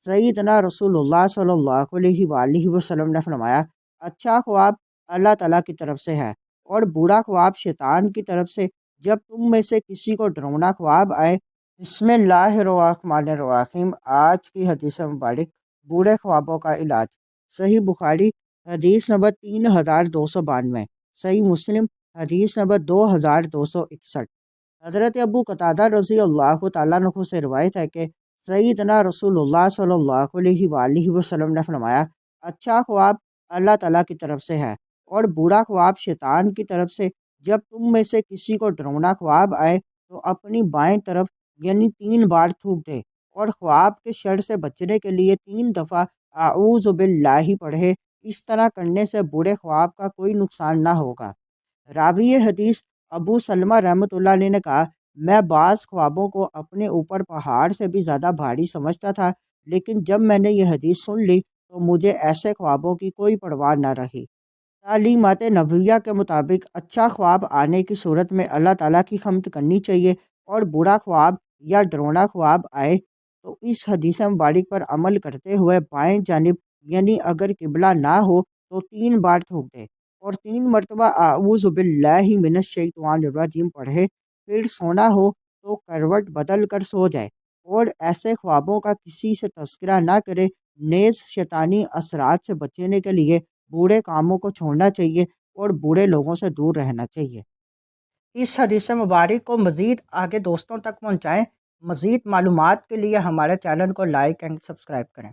سیدنا رسول اللہ صلی اللہ علیہ وآلہ وسلم نے فرمایا، اچھا خواب اللہ تعالیٰ کی طرف سے ہے اور برا خواب شیطان کی طرف سے۔ جب تم میں سے کسی کو ڈراؤنا خواب آئے، بسم اللہ الرحمن الرحیم۔ آج کی حدیث مبارک، برے خوابوں کا علاج۔ صحیح بخاری حدیث نمبر 3292، صحیح مسلم حدیث نمبر 2261۔ حضرت ابو قتادہ رضی اللہ تعالیٰ عنہ سے روایت ہے کہ سیدنا رسول اللہ صلی اللہ علیہ وآلہ وسلم نے فرمایا، اچھا خواب اللہ تعالیٰ کی طرف سے ہے اور برا خواب شیطان کی طرف سے۔ جب تم میں سے کسی کو ڈراؤنا خواب آئے تو اپنی بائیں طرف یعنی 3 بار تھوک دے اور خواب کے شر سے بچنے کے لیے 3 دفعہ اعوذ باللہ پڑھے۔ اس طرح کرنے سے برے خواب کا کوئی نقصان نہ ہوگا۔ راوی حدیث ابو سلمہ رحمۃ اللہ علیہ نے کہا، میں بعض خوابوں کو اپنے اوپر پہاڑ سے بھی زیادہ بھاری سمجھتا تھا، لیکن جب میں نے یہ حدیث سن لی تو مجھے ایسے خوابوں کی کوئی پرواہ نہ رہی۔ تعلیمات نبویہ کے مطابق اچھا خواب آنے کی صورت میں اللہ تعالیٰ کی حمد کرنی چاہیے، اور برا خواب یا ڈرونا خواب آئے تو اس حدیث مبارک پر عمل کرتے ہوئے بائیں جانب یعنی اگر قبلہ نہ ہو تو 3 بار تھوک دے اور 3 مرتبہ اعوذ باللہ من الشیطان الرجیم پڑھے۔ پھر سونا ہو تو کروٹ بدل کر سو جائے اور ایسے خوابوں کا کسی سے تذکرہ نہ کرے۔ نیز شیطانی اثرات سے بچنے کے لیے برے کاموں کو چھوڑنا چاہیے اور برے لوگوں سے دور رہنا چاہیے۔ اس حدیث مبارک کو مزید آگے دوستوں تک پہنچائیں۔ مزید معلومات کے لیے ہمارے چینل کو لائک اینڈ سبسکرائب کریں۔